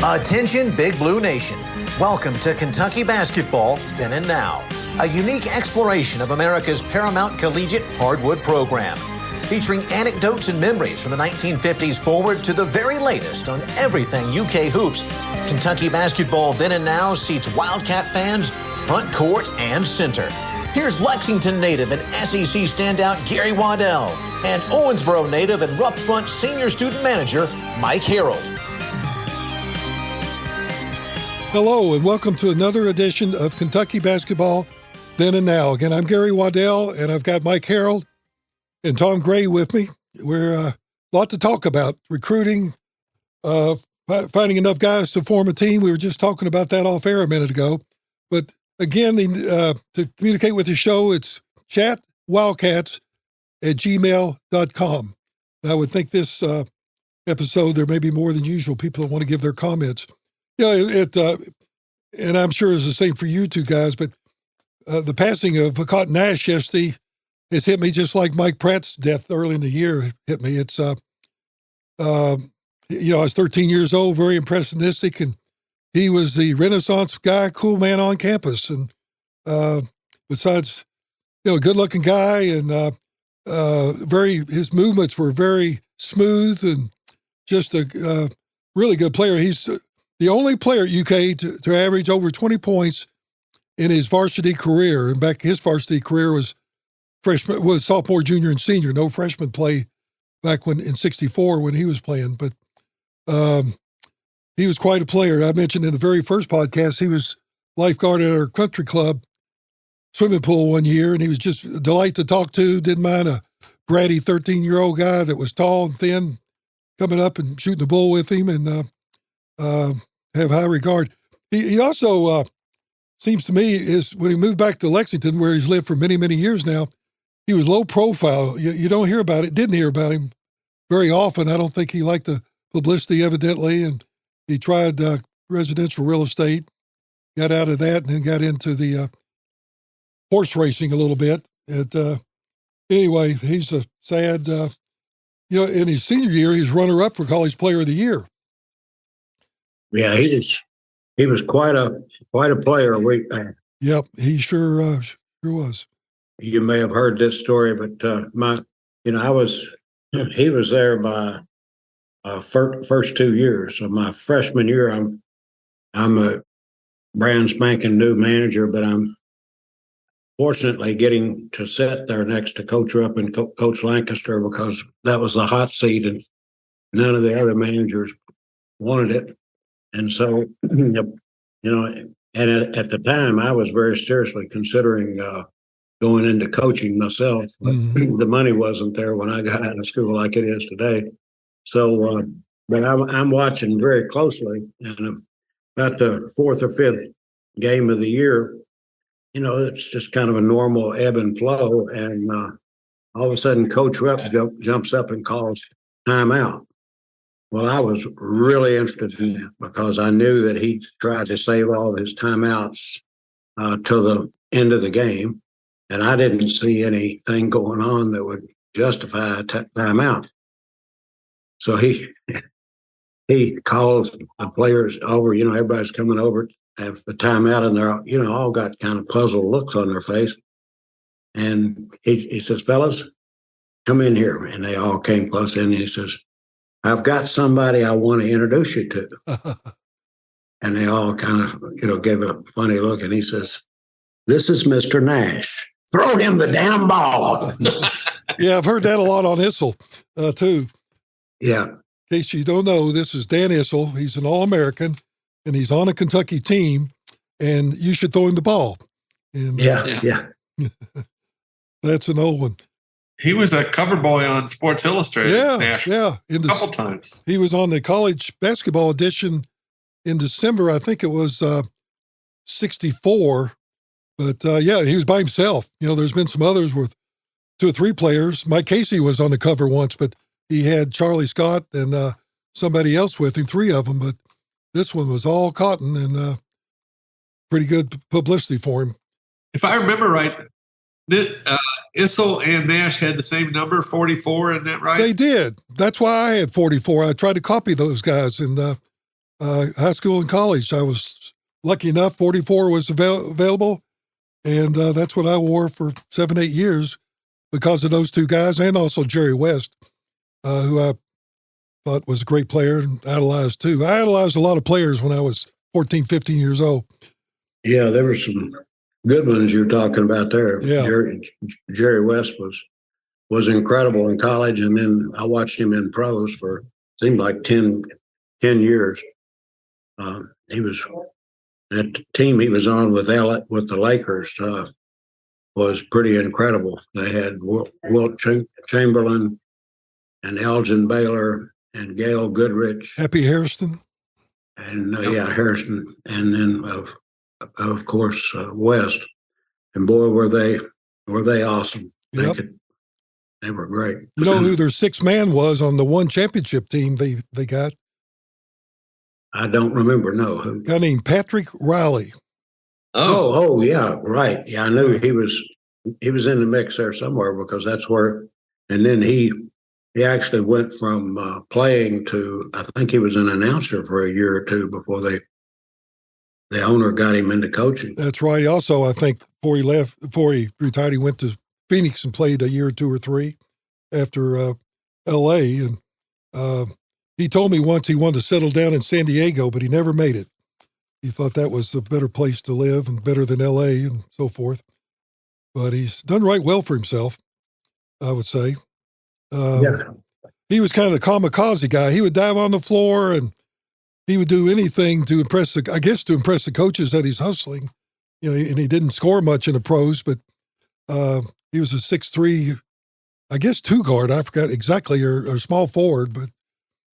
Attention Big Blue Nation. Welcome to Kentucky Basketball Then and Now, a unique exploration of America's paramount collegiate hardwood program, featuring anecdotes and memories from the 1950s forward to the very latest on everything UK hoops. Kentucky Basketball Then and Now seats Wildcat fans front court and center. Here's Lexington native and SEC standout Gary Waddell and Owensboro native and Rough Front senior student manager Mike Harreld. Hello, and welcome to another edition of Kentucky Basketball Then and Now. Again, I'm Gary Waddell, and I've got Mike Harreld and Tom Gray with me. We're a lot to talk about: recruiting, finding enough guys to form a team. We were just talking about that off air a minute ago. But again, to communicate with the show, it's chatwildcats@gmail.com. And I would think this episode, there may be more than usual people that want to give their comments. And I'm sure it's the same for you two guys, but the passing of Cotton Nash yesterday has hit me just like Mike Pratt's death early in the year hit me. It's, I was 13 years old, very impressionistic, and he was the Renaissance guy, cool man on campus. And besides, good-looking guy, and his movements were very smooth and just a really good player. He's the only player at UK to average over 20 points in his varsity career. And back his varsity career was sophomore, junior, and senior. No freshman play back in '64 when he was playing. But he was quite a player. I mentioned in the very first podcast, he was lifeguard at our country club swimming pool one year, and he was just a delight to talk to. Didn't mind a bratty 13-year-old guy that was tall and thin coming up and shooting the bull with him, and have high regard. He also seems to me when he moved back to Lexington, where he's lived for many, many years now, he was low profile. You don't hear about it. Didn't hear about him very often. I don't think he liked the publicity, evidently, and he tried residential real estate, got out of that, and then got into the horse racing a little bit. Anyway, he's a sad. In his senior year, he's runner-up for College Player of the Year. Yeah, he was quite a player. Yep, he sure was. You may have heard this story, but he was there my first 2 years. So my freshman year, I'm a brand spanking new manager, but I'm fortunately getting to sit there next to Coach Rupp and Coach Lancaster, because that was the hot seat, and none of the other managers wanted it. And so, and at the time, I was very seriously considering going into coaching myself. But the money wasn't there when I got out of school like it is today. So, but I'm watching very closely. And about the fourth or fifth game of the year, it's just kind of a normal ebb and flow. And all of a sudden, Coach Rupp jumps up and calls timeout. Well, I was really interested in that, because I knew that he tried to save all of his timeouts till the end of the game, and I didn't see anything going on that would justify a timeout. So he calls the players over. Everybody's coming over to have the timeout, and they're all got kind of puzzled looks on their face. And he says, "Fellas, come in here," and they all came close in. And he says, "I've got somebody I want to introduce you to." And they all kind of, gave a funny look. And he says, "This is Mr. Nash. Throw him the damn ball." Yeah, I've heard that a lot on Issel, too. Yeah. In case you don't know, this is Dan Issel. He's an All-American, and he's on a Kentucky team, and you should throw him the ball. And, yeah. That's an old one. He was a cover boy on Sports Illustrated. Yeah. A couple times. He was on the college basketball edition in December. I think it was 64. But, he was by himself. There's been some others with 2 or 3 players. Mike Casey was on the cover once, but he had Charlie Scott and somebody else with him, 3 of them. But this one was all Cotton, and pretty good publicity for him. If I remember right, Issel and Nash had the same number, 44, isn't that right? They did. That's why I had 44. I tried to copy those guys, and high school and college. I was lucky enough, 44 was available, and that's what I wore for 7-8 years because of those two guys, and also Jerry West, who I thought was a great player and idolized too. I idolized a lot of players when I was 14, 15 years old. Yeah, there were some good ones you're talking about there. Yeah. Jerry West was incredible in college, and then I watched him in pros for seemed like 10 years. He was that team he was on with the Lakers was pretty incredible. They had Wilt Chamberlain and Elgin Baylor and Gail Goodrich, Happy Harrison, and Harrison, and then of course West. And boy, were they awesome! Yep. They were great. You know who their sixth man was on the one championship team they got? I don't remember. No, A guy named Patrick Riley. Oh, yeah, right. Yeah, I knew he was in the mix there somewhere because that's where. And then he actually went from playing to, I think he was an announcer for a year or two before the owner got him into coaching. That's right. Also, I think before he retired, he went to Phoenix and played a year or two or three after L.A. And he told me once he wanted to settle down in San Diego, but he never made it. He thought that was a better place to live and better than L.A. and so forth. But he's done right well for himself, I would say. He was kind of the kamikaze guy. He would dive on the floor and he would do anything to impress the coaches that he's hustling. You know, and he didn't score much in the pros, but he was a 6'3", I guess 2-guard. I forgot exactly, or small forward. But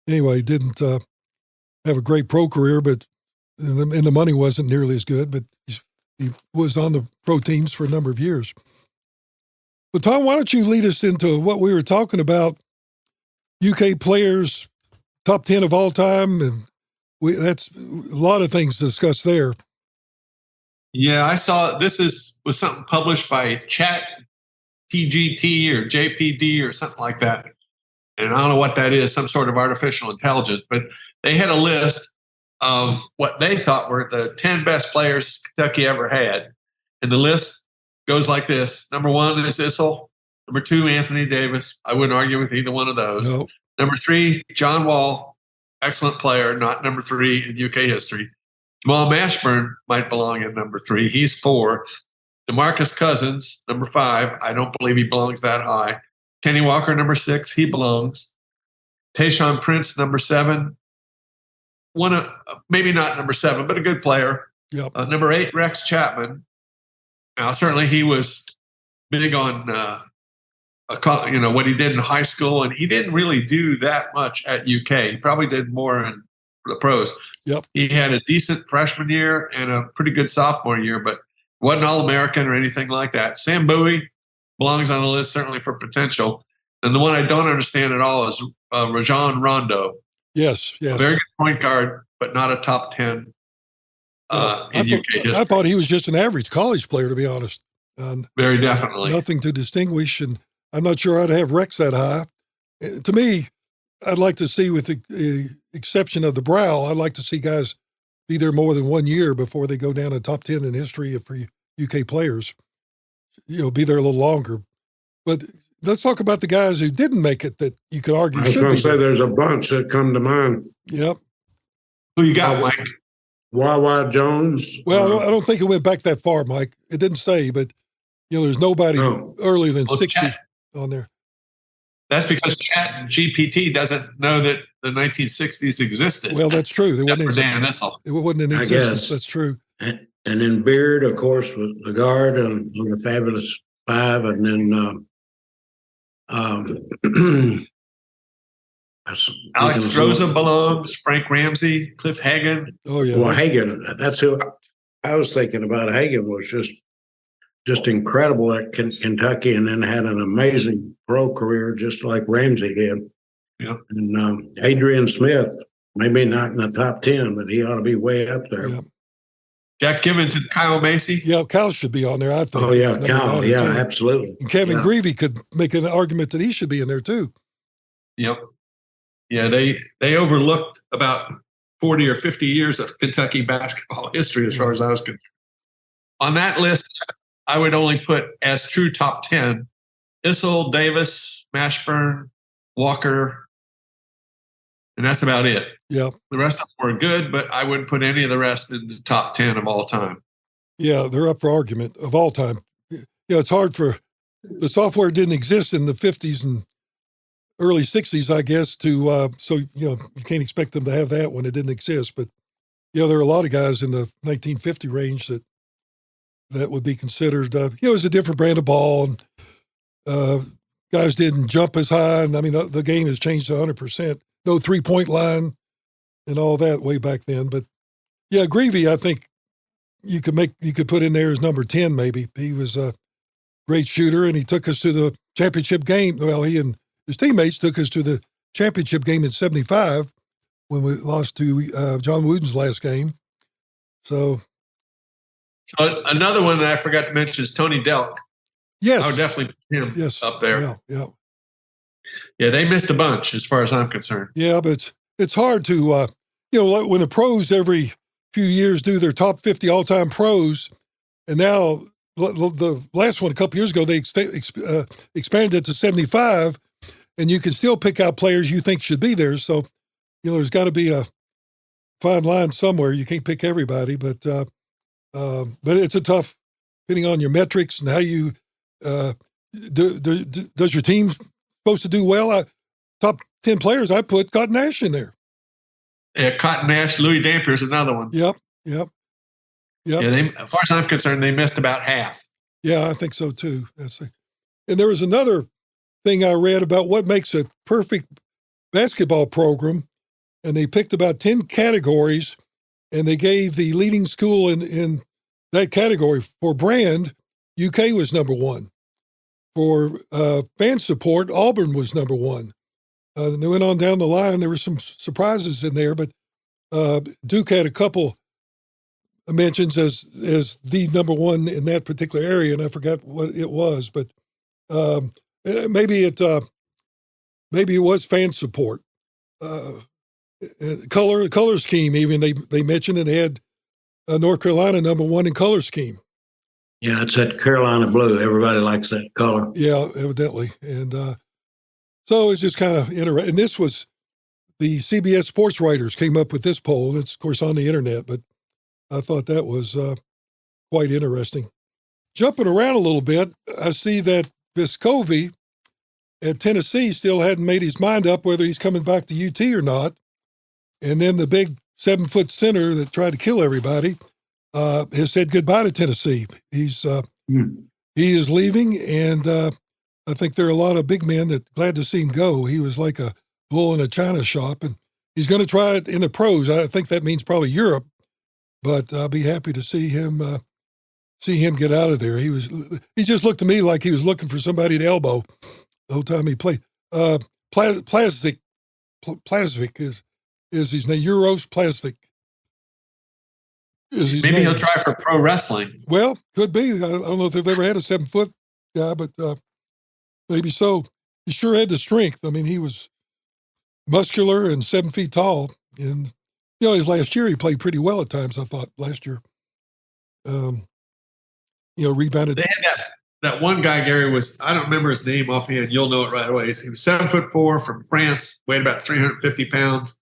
anyway, didn't have a great pro career, but and the money wasn't nearly as good. But he was on the pro teams for a number of years. But Tom, why don't you lead us into what we were talking about? UK players, top 10 of all time, and that's a lot of things discussed there. Yeah, I saw was something published by Chat PGT or JPD or something like that. And I don't know what that is, some sort of artificial intelligence, but they had a list of what they thought were the 10 best players Kentucky ever had. And the list goes like this. Number 1 is Issel. Number 2, Anthony Davis. I wouldn't argue with either one of those. No. Number 3, John Wall. Excellent player, not number 3 in UK history. Jamal Mashburn might belong in number 3. He's 4. DeMarcus Cousins, number 5. I don't believe he belongs that high. Kenny Walker, number 6. He belongs. Tayshaun Prince, number 7. Maybe not number 7, but a good player. Yep. Number 8, Rex Chapman. Now, certainly he was big on what he did in high school, and he didn't really do that much at UK. He probably did more in the pros. Yep. He had a decent freshman year and a pretty good sophomore year, but wasn't All-American or anything like that. Sam Bowie belongs on the list, certainly for potential. And the one I don't understand at all is Rajon Rondo. Yes. A very good point guard, but not a top 10 in UK history. I thought he was just an average college player, to be honest. Very definitely. Nothing to distinguish, and I'm not sure I'd have Rex that high. To me, I'd like to see, with the exception of the brow, I'd like to see guys be there more than 1 year before they go down to top 10 in history for UK players. You know, be there a little longer. But let's talk about the guys who didn't make it that you could argue should be. I was going to say there's a bunch that come to mind. Yep. Who you got, Mike? Wawa Jones. Well, I don't think it went back that far, Mike. It didn't say, but there's nobody earlier than 60 on there. That's because Chat GPT doesn't know that the 1960s existed. Well, that's true. It wasn't in existence. Guess. That's true. And then Beard, of course, was the guard on the Fabulous Five, and then Alex Stroza belongs. Frank Ramsey, Cliff Hagan. Oh yeah. Well, Hagan. That's who I was thinking about. Hagan was just incredible at Kentucky, and then had an amazing pro career, just like Ramsey did. Yeah. And Adrian Smith, maybe not in the top 10, but he ought to be way up there. Yeah. Jack Gibbons and Kyle Macy. Yeah, Kyle should be on there, I think. Oh, yeah, Kyle. Yeah, absolutely. And Kevin Greavy could make an argument that he should be in there, too. Yep. Yeah, they overlooked about 40 or 50 years of Kentucky basketball history, as far as I was concerned. On that list, I would only put as true top 10 Issel, Davis, Mashburn, Walker, and that's about it. Yeah. The rest of them were good, but I wouldn't put any of the rest in the top 10 of all time. Yeah, they're up for argument of all time. It's hard for the software didn't exist in the 50s and early 60s, I guess, so you can't expect them to have that when it didn't exist. But there are a lot of guys in the 1950 range that would be considered. It was a different brand of ball, and guys didn't jump as high. And I mean, the game has changed 100%. No 3-point line and all that way back then. But yeah, Greavy, I think you could put in there as number 10 maybe. He was a great shooter, and he took us to the championship game. Well, he and his teammates took us to the championship game in '75 when we lost to John Wooden's last game. So another one that I forgot to mention is Tony Delk. Yes. I would definitely put him up there. Yeah. Yeah, they missed a bunch as far as I'm concerned. Yeah, but it's hard to, like when the pros every few years do their top 50 all-time pros, and now the last one a couple years ago, they expanded it to 75, and you can still pick out players you think should be there. So, there's got to be a fine line somewhere. You can't pick everybody, but it's a tough, depending on your metrics and how you does your team supposed to do well? Top 10 players, I put Cotton Nash in there. Yeah, Cotton Nash, Louis Dampier's another one. Yep. Yeah, as far as I'm concerned, they missed about half. Yeah, I think so too. And there was another thing I read about what makes a perfect basketball program, and they picked about 10 categories, and they gave the leading school in that category. For brand, UK was number 1. For fan support, Auburn was number 1. And they went on down the line. There were some surprises in there, but Duke had a couple mentions as the number 1 in that particular area, and I forgot what it was. But maybe it was fan support, color scheme. Even they mentioned it had North Carolina number 1 in color scheme. Yeah, it's that Carolina blue. Everybody likes that color. Yeah, evidently. And so it's just kind of interesting. And this was the CBS sports writers came up with this poll. It's, of course, on the internet, but I thought that was quite interesting. Jumping around a little bit, I see that Vescovi at Tennessee still hadn't made his mind up whether he's coming back to UT or not. And then the big 7-foot center that tried to kill everybody has said goodbye to Tennessee. He is leaving, and I think there are a lot of big men that glad to see him go. He was like a bull in a china shop, and he's going to try it in the pros. I think that means probably Europe, but I'll be happy to see him get out of there. He just looked to me like he was looking for somebody to elbow the whole time he played. Plasvic is his name. Uros Plasvic. Maybe he'll try for pro wrestling. Well, could be. I don't know if they've ever had a 7-foot guy, but maybe so. He sure had the strength. I mean, he was muscular and 7 feet tall. And, his last year, he played pretty well at times, I thought, last year. Rebounded. They had that one guy, Gary, I don't remember his name offhand. You'll know it right away. He was 7'4" from France, weighed about 350 pounds,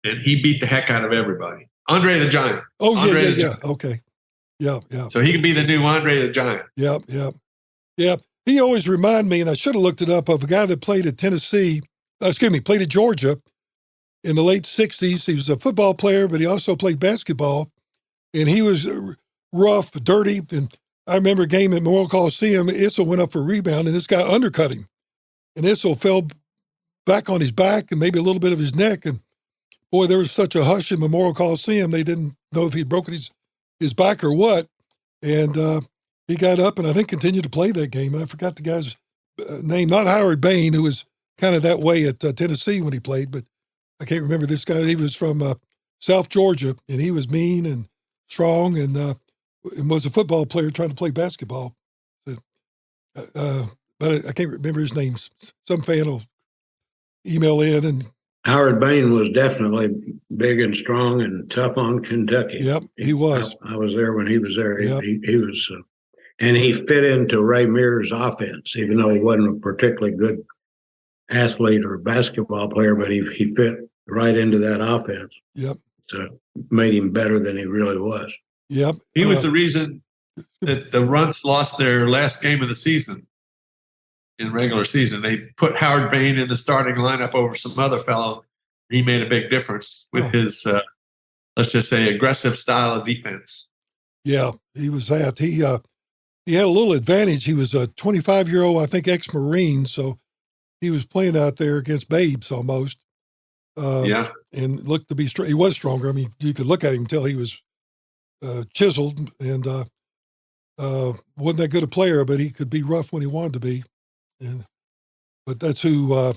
and he beat the heck out of everybody. Andre the Giant. Oh, Andre yeah. Okay. Yeah. So he could be the new Andre the Giant. Yeah. He always reminded me, and I should have looked it up, of a guy that played at played at Georgia in the late 60s. He was a football player, but he also played basketball, and he was rough, dirty. And I remember a game at Memorial Coliseum, Issel went up for a rebound, and this guy undercut him. And Issel fell back on his back and maybe a little bit of his neck, and boy, there was such a hush in Memorial Coliseum. They didn't know if he'd broken his back or what. And he got up and I think continued to play that game. And I forgot the guy's name, not Howard Bain, who was kind of that way at Tennessee when he played, but I can't remember this guy. He was from South Georgia, and he was mean and strong and was a football player trying to play basketball. So, but I can't remember his name. Some fan will email in and Howard Bain was definitely big and strong and tough on Kentucky. Yep, he was. I was there when he was there. Yep. He was, and he fit into Ray Mears' offense, even though he wasn't a particularly good athlete or basketball player, but he fit right into that offense. Yep. So made him better than he really was. Yep. He was the reason that the Runts lost their last game of the season in regular season. They put Howard Bain in the starting lineup over some other fellow. He made a big difference with his, let's just say, aggressive style of defense. Yeah, he was that. He had a little advantage. He was a 25-year-old, I think, ex-Marine, so he was playing out there against babes almost. Yeah. And looked to be he was stronger. I mean, you could look at him and tell he was chiseled and wasn't that good a player, but he could be rough when he wanted to be. But that's who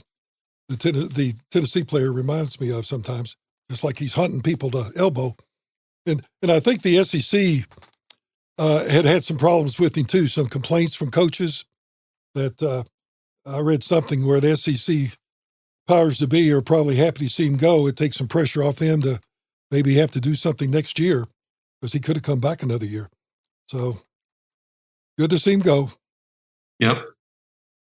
the Tennessee player reminds me of sometimes. Just like he's hunting people to elbow. And I think the SEC had some problems with him too, some complaints from coaches that I read something where the SEC powers to be are probably happy to see him go. It takes some pressure off them to maybe have to do something next year because he could have come back another year. So good to see him go. Yep.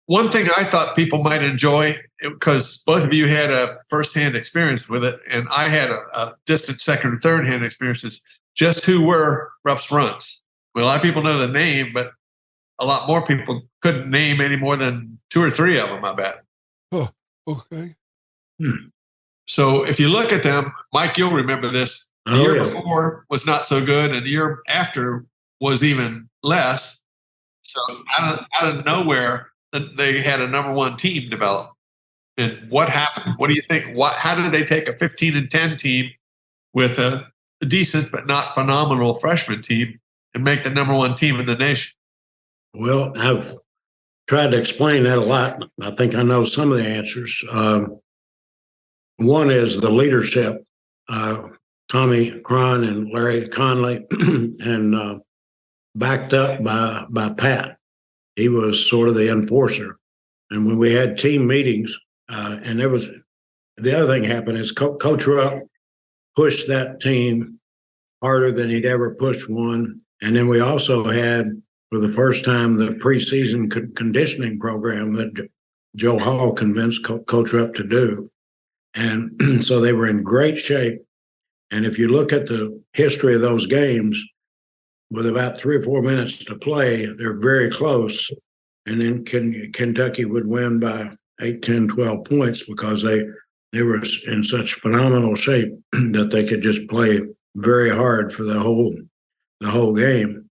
One thing I thought people might enjoy, because both of you had a firsthand experience with it, and I had a distant second or third hand experience, is just who were Rupp's Runts. Well, a lot of people know the name, but a lot more people couldn't name any more than 2 or 3 of them, I bet. Oh, okay. So if you look at them, Mike, you'll remember this. The year before was not so good, and the year after was even less. So out of nowhere, they had a number 1 team develop. And what happened? What do you think? How did they take a 15-10 team with a decent but not phenomenal freshman team and make the number 1 team in the nation? Well, I've tried to explain that a lot. I think I know some of the answers. One is the leadership. Tommy Cron and Larry Conley, and backed up by Pat. He was sort of the enforcer. And when we had team meetings, and there was the other thing happened is Coach Rupp pushed that team harder than he'd ever pushed one. And then we also had, for the first time, the preseason conditioning program that Joe Hall convinced Coach Rupp to do. And so they were in great shape. And if you look at the history of those games, with about 3 or 4 minutes to play, they're very close. And then Kentucky would win by 8, 10, 12 points because they were in such phenomenal shape that they could just play very hard for the whole game.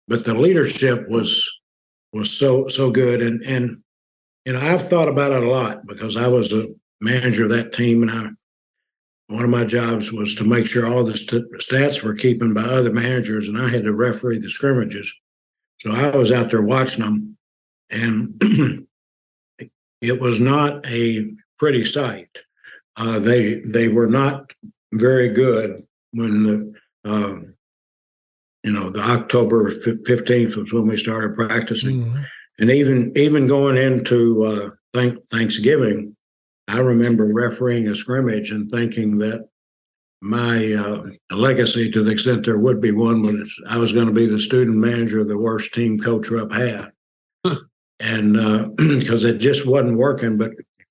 But the leadership was so good. And you know, I've thought about it a lot because I was a manager of that team, and one of my jobs was to make sure all the stats were keeping by other managers, and I had to referee the scrimmages. So I was out there watching them, and it was not a pretty sight. They were not very good when the October 15th was when we started practicing. Mm-hmm. And even going into Thanksgiving, I remember refereeing a scrimmage and thinking that my legacy, to the extent there would be one, was I was going to be the student manager of the worst team Coach Rupp had. And because it just wasn't working. But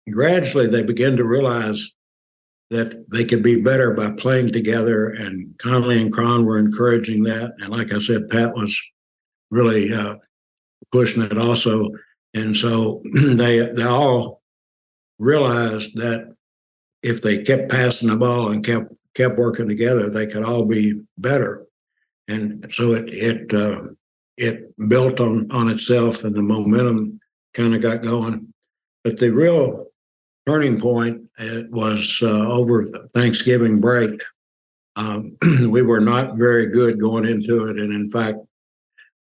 gradually they began to realize that they could be better by playing together. And Conley and Cron were encouraging that. And like I said, Pat was really pushing it also. And so they all realized that if they kept passing the ball and kept working together, they could all be better. And so it built on itself, and the momentum kind of got going. But the real turning point was over Thanksgiving break. We were not very good going into it, and in fact,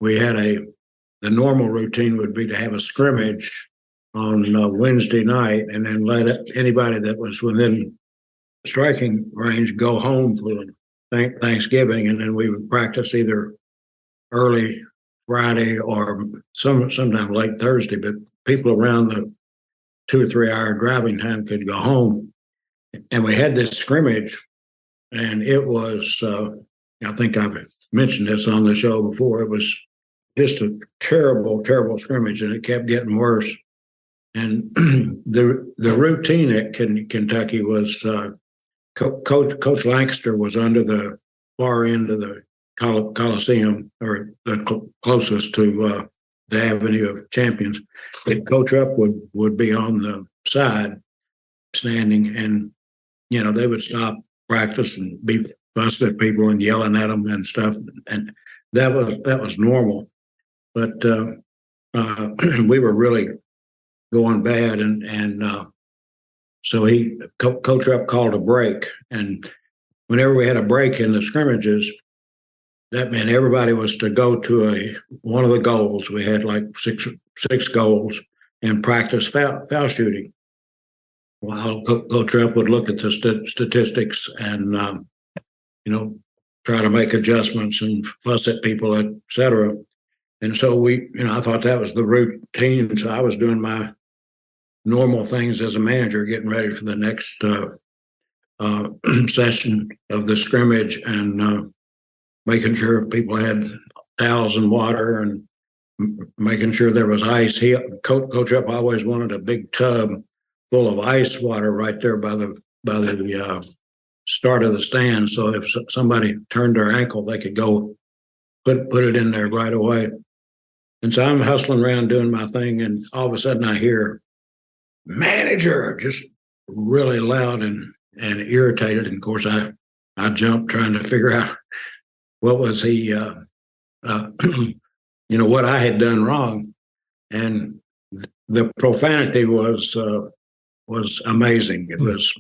we had the normal routine would be to have a scrimmage on Wednesday night, and then let anybody that was within striking range go home for Thanksgiving, and then we would practice either early Friday or sometime late Thursday. But people around the 2 or 3 hour driving time could go home. and we had this scrimmage, and it was, I think I've mentioned this on the show before. It was just a terrible, terrible scrimmage, and it kept getting worse. And the routine at Kentucky was Coach Lancaster was under the far end of the Coliseum, or the closest to the Avenue of Champions. And Coach Rupp would be on the side, standing, and they would stop practice and be fussing at people and yelling at them and stuff, and that was normal. But we were really going bad, and so Coach Rupp called a break, and whenever we had a break in the scrimmages, that meant everybody was to go to one of the goals. We had like six goals, and practice foul shooting. While Coach Rupp would look at the statistics and try to make adjustments and fuss at people, etc. And so I thought that was the routine. So I was doing my normal things as a manager, getting ready for the next session of the scrimmage, and making sure people had towels and water, and making sure there was ice. Coach Rupp always wanted a big tub full of ice water right there by the start of the stand. So if somebody turned their ankle, they could go put it in there right away. And so I'm hustling around doing my thing, and all of a sudden I hear "manager" just really loud and irritated. And of course I jumped, trying to figure out what was he what I had done wrong. And the profanity was amazing. It was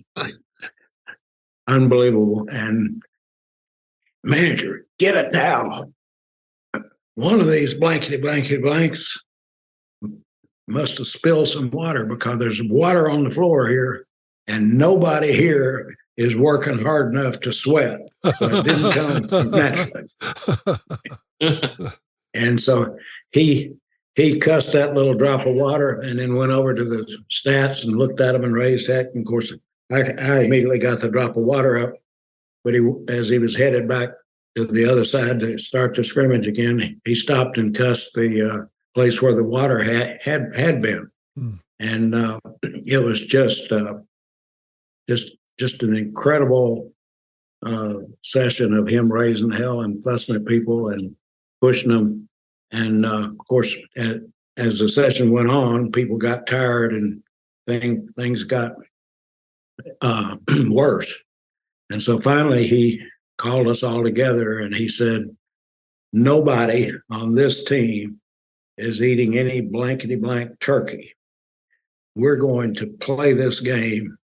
unbelievable. And "manager, get a towel. One of these blankety blanks must have spilled some water, because there's water on the floor here, and nobody here is working hard enough to sweat. So it didn't come naturally." And so he cussed that little drop of water, and then went over to the stats and looked at them and raised heck. And of course, I immediately got the drop of water up, but as he was headed back to the other side to start the scrimmage again, he stopped and cussed the place where the water had been. And it was just an incredible session of him raising hell and fussing at people and pushing them. And of course, as the session went on, people got tired, and things got worse. And so finally he called us all together, and he said, "Nobody on this team is eating any blankety blank turkey. We're going to play this game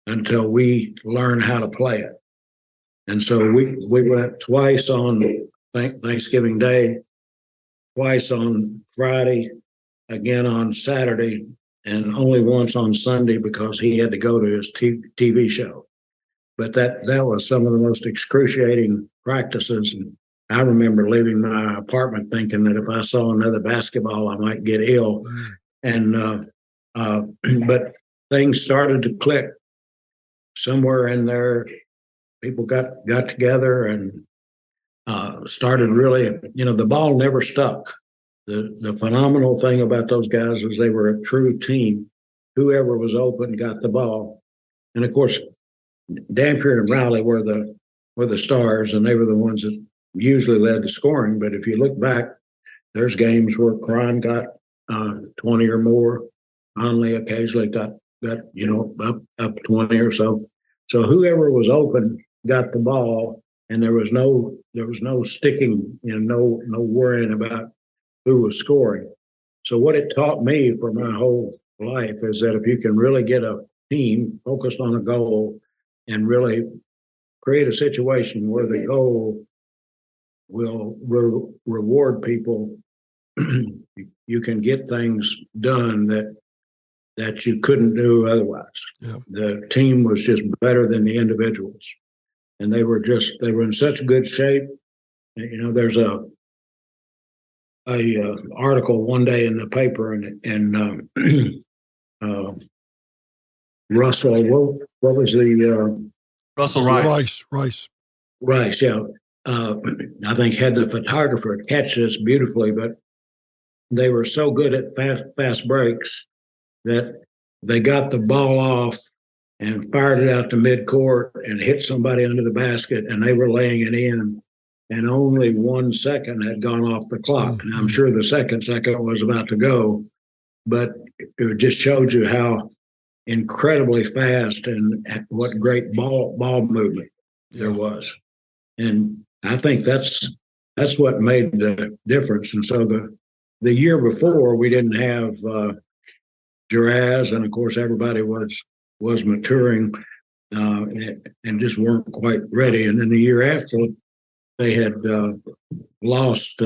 until we learn how to play it." And so we went twice on Thanksgiving Day, twice on Friday, again on Saturday, and only once on Sunday because he had to go to his TV show. But that was some of the most excruciating practices. And I remember leaving my apartment thinking that if I saw another basketball, I might get ill. And but things started to click somewhere in there. People got together and started really, the ball never stuck. The phenomenal thing about those guys was they were a true team. Whoever was open got the ball. And of course, Dampier and Riley were the stars, and they were the ones that usually led the scoring. But if you look back, there's games where Cron got 20 or more. Conley occasionally got up 20 or so. So whoever was open got the ball, and there was no sticking, no worrying about who was scoring. So what it taught me for my whole life is that if you can really get a team focused on a goal and really create a situation where the goal will reward people, you can get things done that you couldn't do otherwise. Yeah. The team was just better than the individuals, and they were in such good shape. There's a article one day in the paper, and Russell. What was the Russell Rice. Rice? Yeah, I think had the photographer catch this beautifully, but they were so good at fast breaks that they got the ball off and fired it out to midcourt and hit somebody under the basket, and they were laying it in. And only 1 second had gone off the clock. And I'm sure the second was about to go, but it just showed you how incredibly fast and what great ball movement there was. And I think that's what made the difference. And so the year before, we didn't have Jaraz, and of course everybody was maturing and just weren't quite ready. And then the year after, they had lost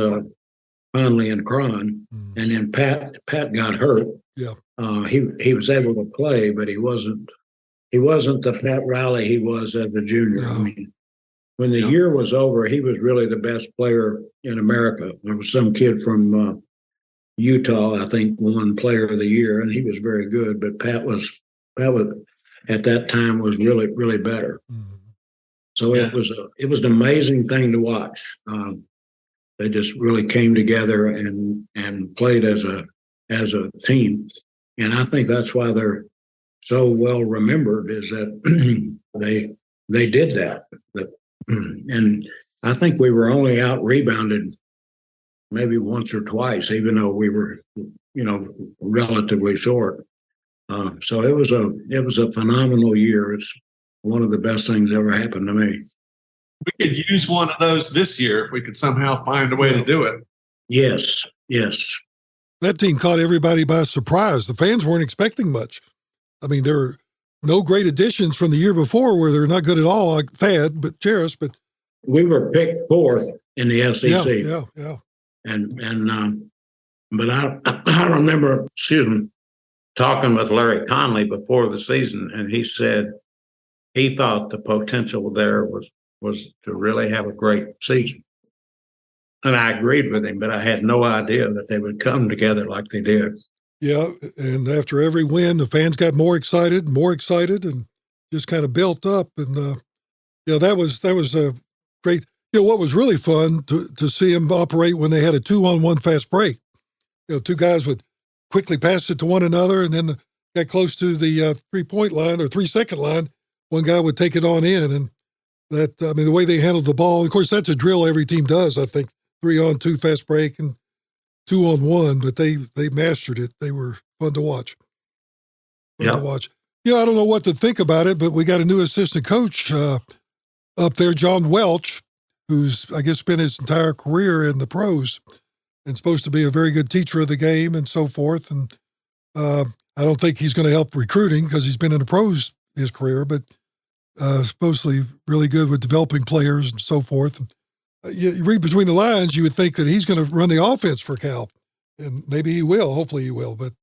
Conley and Cron, and then Pat got hurt. Yeah, he was able to play, but he wasn't the Pat Riley he was as a junior. No. I mean, when the year was over, he was really the best player in America. There was some kid from Utah, I think, won Player of the Year, and he was very good. But Pat was at that time was really, really better. So it was an amazing thing to watch. They just really came together and played as a team, and I think that's why they're so well remembered. Is that they did that, and I think we were only out rebounded maybe once or twice, even though we were, relatively short. So it was a phenomenal year. It's one of the best things ever happened to me. We could use one of those this year if we could somehow find a way to do it. Yes. That team caught everybody by surprise. The fans weren't expecting much. I mean, there were no great additions from the year before where they're not good at all, like Thad, but Cheris. But we were picked fourth in the SEC. Yeah. But I remember, talking with Larry Conley before the season, and he said he thought the potential there was to really have a great season. And I agreed with him, but I had no idea that they would come together like they did. Yeah, and after every win, the fans got more excited, and just kind of built up. And that was a great. What was really fun to see them operate when they had a 2-on-1 fast break. Two guys would quickly pass it to one another, and then got close to the 3-point line or 3-second line, one guy would take it on in. And that, the way they handled the ball, of course, that's a drill every team does, I think, 3-on-2 fast break and 2-on-1, but they mastered it. They were fun to watch. I don't know what to think about it, but we got a new assistant coach up there, John Welch, who's, I guess, spent his entire career in the pros and supposed to be a very good teacher of the game and so forth. And I don't think he's going to help recruiting because he's been in the pros his career, but supposedly really good with developing players and so forth. You read between the lines, you would think that he's going to run the offense for Cal, and maybe he will. Hopefully he will, but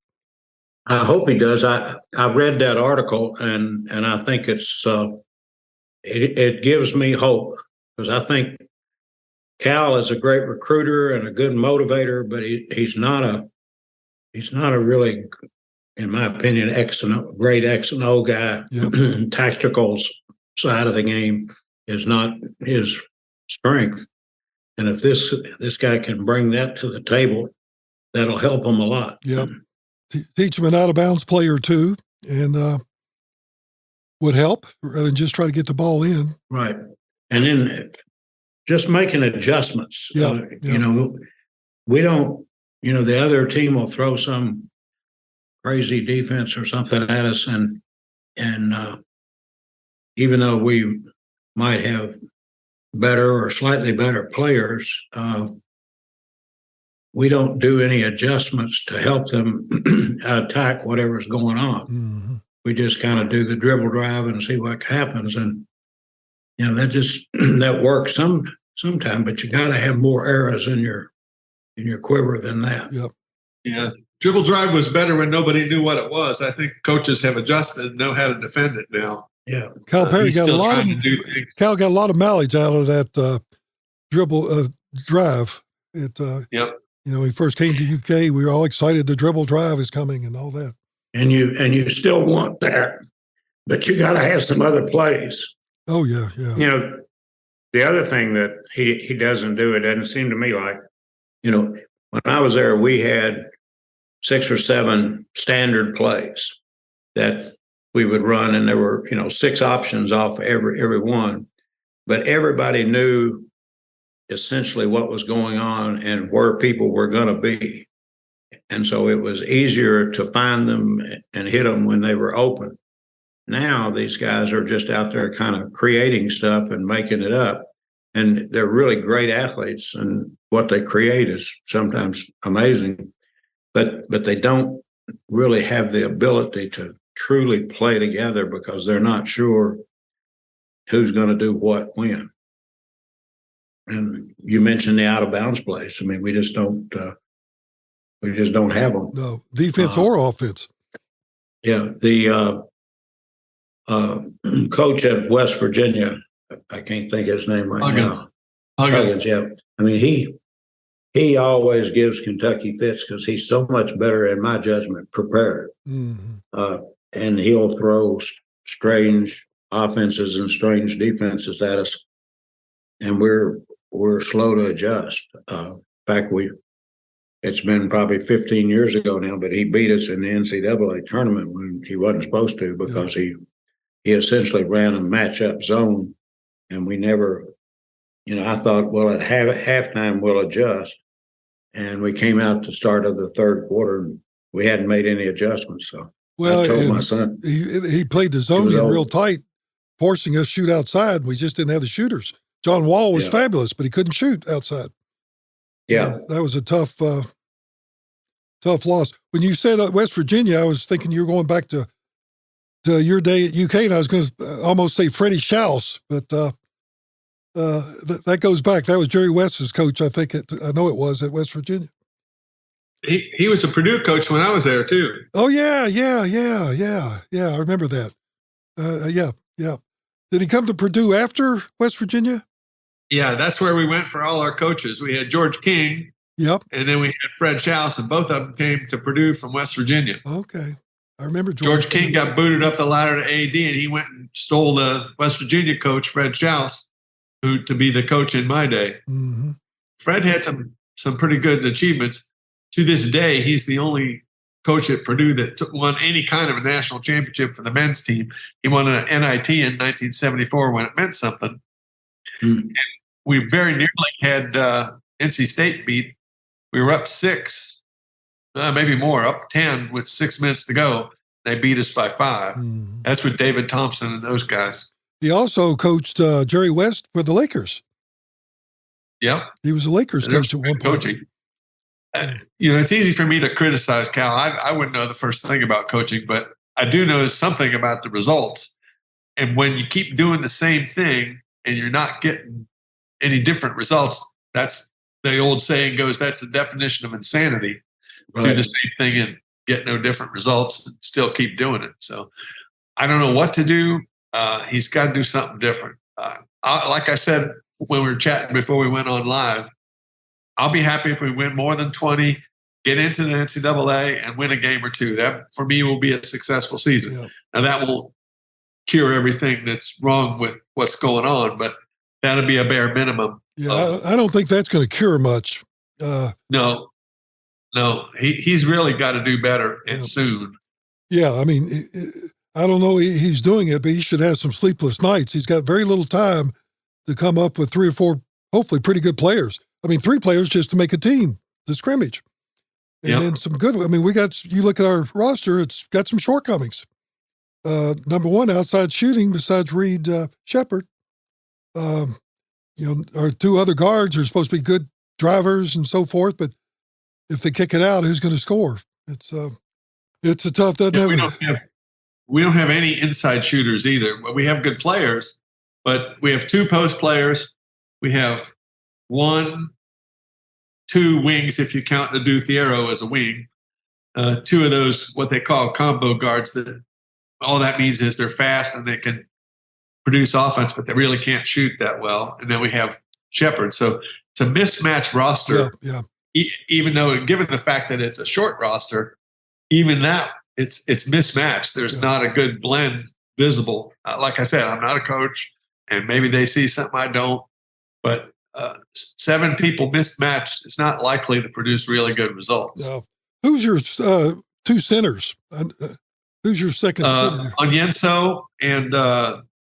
I hope he does. I read that article, and I think it gives me hope, because I think Cal is a great recruiter and a good motivator, but he's not a really, in my opinion, great X and O guy. Yep. Tactical side of the game is not his strength. And if this guy can bring that to the table, that'll help him a lot. Yep. Teach him an out-of-bounds play or two, and would help rather than just try to get the ball in. Right. And then just making adjustments. Yeah. We don't, the other team will throw some crazy defense or something at us, and even though we might have better or slightly better players, we don't do any adjustments to help them attack whatever's going on. Mm-hmm. We just kind of do the dribble drive and see what happens. And, that works sometime, but you got to have more arrows in your quiver than that. Yep. Yeah. Dribble drive was better when nobody knew what it was. I think coaches have adjusted and know how to defend it now. Yeah. Cal Perry got a lot of mileage out of that dribble drive. Yep. He first came to UK. We were all excited the dribble drive is coming and all that. And you still want that. but you got to have some other plays. Oh, yeah, yeah. You know, the other thing that he doesn't do, it doesn't seem to me like, When I was there, we had 6 or 7 standard plays that we would run, and there were 6 options off every one, but everybody knew essentially what was going on and where people were going to be, and so it was easier to find them and hit them when they were open. Now these guys are just out there kind of creating stuff and making it up, and they're really great athletes, and what they create is sometimes amazing, but they don't really have the ability to truly play together because they're not sure who's going to do what when. And you mentioned the out of bounds plays. I mean, we just don't have them. No, defense or offense. Yeah, the coach at West Virginia, I can't think of his name right now. Huggins, yeah. I mean, he always gives Kentucky fits because he's so much better, in my judgment, prepared. Mm-hmm. And he'll throw strange offenses and strange defenses at us, and we're slow to adjust. In fact, it's been probably 15 years ago now, but he beat us in the NCAA tournament when he wasn't supposed to because he essentially ran a matchup zone, and we never. I thought, well, at halftime we'll adjust, and we came out the start of the third quarter, and we hadn't made any adjustments. So I told my son he played the zone in real tight, forcing us to shoot outside. We just didn't have the shooters. John Wall was fabulous, but he couldn't shoot outside. Yeah, that was a tough loss. When you said West Virginia, I was thinking you were going back to your day at UK, and I was going to almost say Freddie Schaus, but that goes back. That was Jerry West's coach, I think. I know it was at West Virginia. He was a Purdue coach when I was there too. Oh yeah. I remember that. Yeah. Did he come to Purdue after West Virginia? Yeah, that's where we went for all our coaches. We had George King. Yep. And then we had Fred Schaus, and both of them came to Purdue from West Virginia. Okay. I remember George King got booted up the ladder to AD, and he went and stole the West Virginia coach, Fred Schaus, who to be the coach in my day. Mm-hmm. Fred had some pretty good achievements. To this day, he's the only coach at Purdue that won any kind of a national championship for the men's team. He won an NIT in 1974 when it meant something. Mm-hmm. And we very nearly had NC State beat. We were up 6, maybe more, up 10 with 6 minutes to go. They beat us by 5. Mm-hmm. That's with David Thompson and those guys. He also coached Jerry West for the Lakers. Yep. He was a Lakers coach at one point. Coaching. It's easy for me to criticize Cal. I wouldn't know the first thing about coaching, but I do know something about the results. And when you keep doing the same thing and you're not getting any different results, that's the old saying goes, that's the definition of insanity. Right. Do the same thing and get no different results and still keep doing it. So I don't know what to do. He's got to do something different. Like I said when we were chatting before we went on live, I'll be happy if we win more than 20, get into the NCAA, and win a game or 2. That, for me, will be a successful season. Yeah. Now, that will cure everything that's wrong with what's going on, but that'll be a bare minimum. Yeah, I don't think that's going to cure much. No. He's really got to do better and soon. Yeah, I mean, I don't know he's doing it, but he should have some sleepless nights. He's got very little time to come up with 3 or 4, hopefully pretty good players. I mean, 3 players just to make a team, the scrimmage. And then some good. I mean, you look at our roster, it's got some shortcomings. Number one, outside shooting, besides Reed Shepard. Our 2 other guards are supposed to be good drivers and so forth, but if they kick it out, who's going to score? It's a tough. We don't have any inside shooters either. We have good players, but we have 2 post players. We have 1, 2 wings, if you count Adu Fierro as a wing. 2 of those, what they call combo guards, that all that means is they're fast and they can produce offense, but they really can't shoot that well. And then we have Shepard. So it's a mismatched roster. Yeah. Even though, given the fact that it's a short roster, even that it's mismatched. There's not a good blend visible. Like I said, I'm not a coach, and maybe they see something I don't, but 7 people mismatched is not likely to produce really good results. No. Who's your 2 centers? Who's your second center? Onyenso and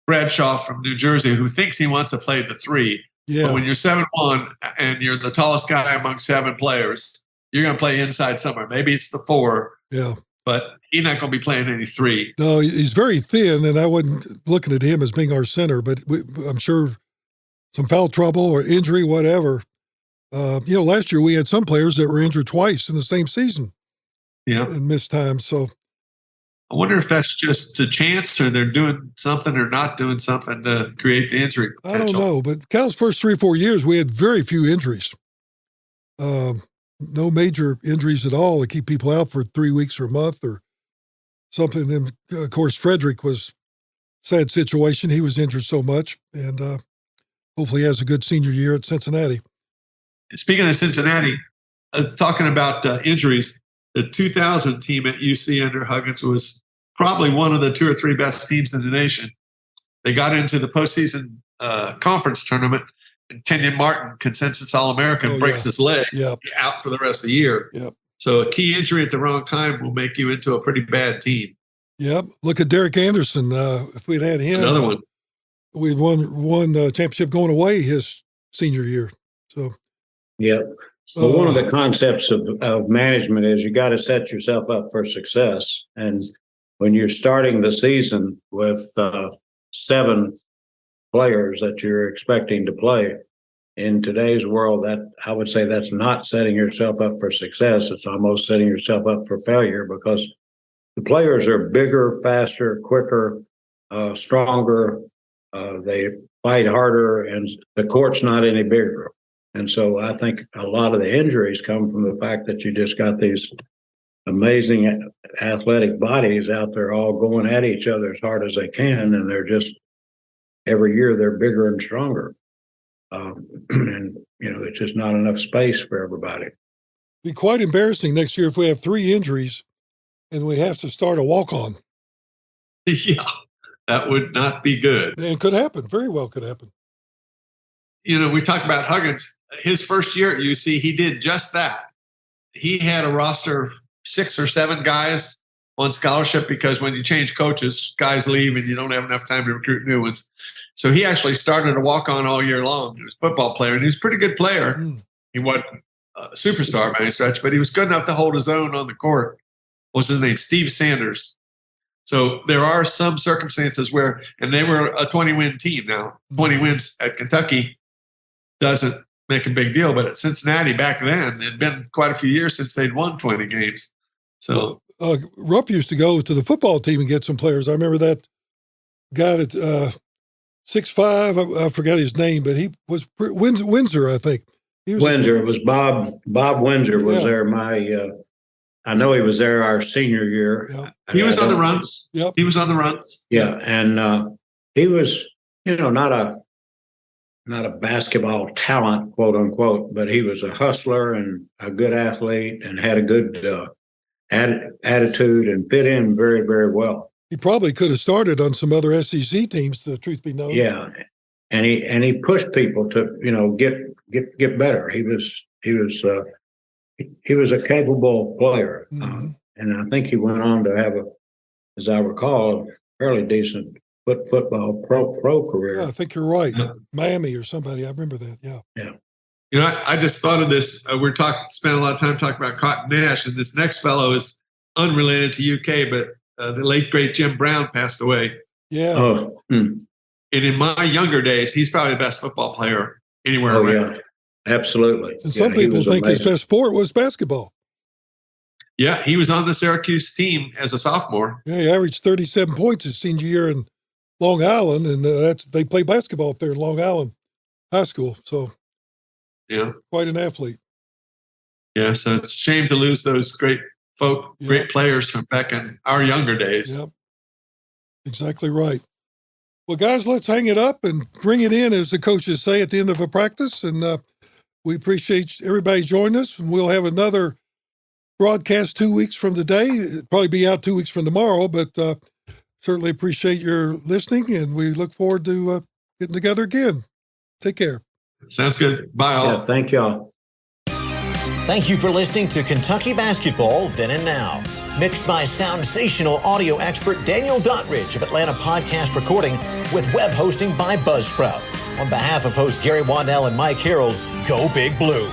Bradshaw from New Jersey, who thinks he wants to play the 3. Yeah. But when you're 7'1" and you're the tallest guy among 7 players, you're going to play inside somewhere. Maybe it's the 4. Yeah. But he's not going to be playing any 3. No, he's very thin, and I wasn't looking at him as being our center, but I'm sure some foul trouble or injury, whatever. Last year we had some players that were injured twice in the same season. Yeah. And missed time. So I wonder if that's just a chance or they're doing something or not doing something to create the injury potential. I don't know, but Cal's first 3 or 4 years, we had very few injuries. No major injuries at all to keep people out for 3 weeks or a month or something. Then, of course, Frederick was a sad situation. He was injured so much, and hopefully he has a good senior year at Cincinnati. Speaking of Cincinnati, talking about injuries, the 2000 team at UC under Huggins was probably one of the 2 or 3 best teams in the nation. They got into the postseason conference tournament, and Kenyon Martin, consensus All-American, breaks his leg, out for the rest of the year. Yep. So a key injury at the wrong time will make you into a pretty bad team. Yep. Look at Derek Anderson. If we'd had him, another one, we'd won the championship going away his senior year. So, yeah. Well, one of the concepts of management is you got to set yourself up for success. And when you're starting the season with 7 players that you're expecting to play in today's world, that I would say that's not setting yourself up for success. It's almost setting yourself up for failure, because the players are bigger, faster, quicker, stronger. They fight harder, and the court's not any bigger. And so I think a lot of the injuries come from the fact that you just got these amazing athletic bodies out there all going at each other as hard as they can. And they're just, every year they're bigger and stronger. And, it's just not enough space for everybody. Be quite embarrassing next year if we have 3 injuries and we have to start a walk-on. Yeah, that would not be good. And could happen. Very well could happen. We talked about Huggins. His first year at UC, he did just that. He had a roster of 6 or 7 guys on scholarship, because when you change coaches, guys leave and you don't have enough time to recruit new ones. So he actually started a walk-on all year long. He was a football player, and he was a pretty good player. He wasn't a superstar by any stretch, but he was good enough to hold his own on the court. What's his name? Steve Sanders. So there are some circumstances where, and they were a 20-win team now. 20 wins at Kentucky doesn't make a big deal, but at Cincinnati back then, it'd been quite a few years since they'd won 20 games. So Rupp used to go to the football team and get some players. I remember that guy that 6'5", I forgot his name, but he was Windsor, I think. He was Windsor. It was Bob Windsor was there. I know he was there our senior year. Yeah. He was on the runs. Yep. He was on the runs. Yeah, and he was, not a basketball talent, quote unquote, but he was a hustler and a good athlete and had a good attitude and fit in very, very well. He probably could have started on some other SEC teams, the truth be known. Yeah, and he pushed people to get better. He was a capable player, and I think he went on to have as I recall, a fairly decent football pro career. Yeah, I think you're right. Miami or somebody. I remember that. Yeah. Yeah. I just thought of this. Spent a lot of time talking about Cotton Nash, and this next fellow is unrelated to UK, but the late great Jim Brown passed away. Yeah. And in my younger days, he's probably the best football player anywhere around. Yeah, absolutely. And some people think his best sport was basketball. Yeah, he was on the Syracuse team as a sophomore. Yeah, he averaged 37 points his senior year in Long Island, and they play basketball up there in Long Island High School. So, quite an athlete. Yeah, so it's a shame to lose those great players from back in our younger days. Yep, exactly right. Well, guys, let's hang it up and bring it in, as the coaches say, at the end of a practice. And we appreciate everybody joining us, and we'll have another broadcast 2 weeks from today. It'll probably be out 2 weeks from tomorrow, but Certainly appreciate your listening, and we look forward to getting together again. Take care. Sounds good. Bye all. Yeah, thank y'all. Thank you for listening to Kentucky Basketball Then and Now. Mixed by soundsational audio expert Daniel Dottridge of Atlanta Podcast Recording, with web hosting by Buzzsprout. On behalf of hosts Gary Waddell and Mike Harreld, go Big Blue.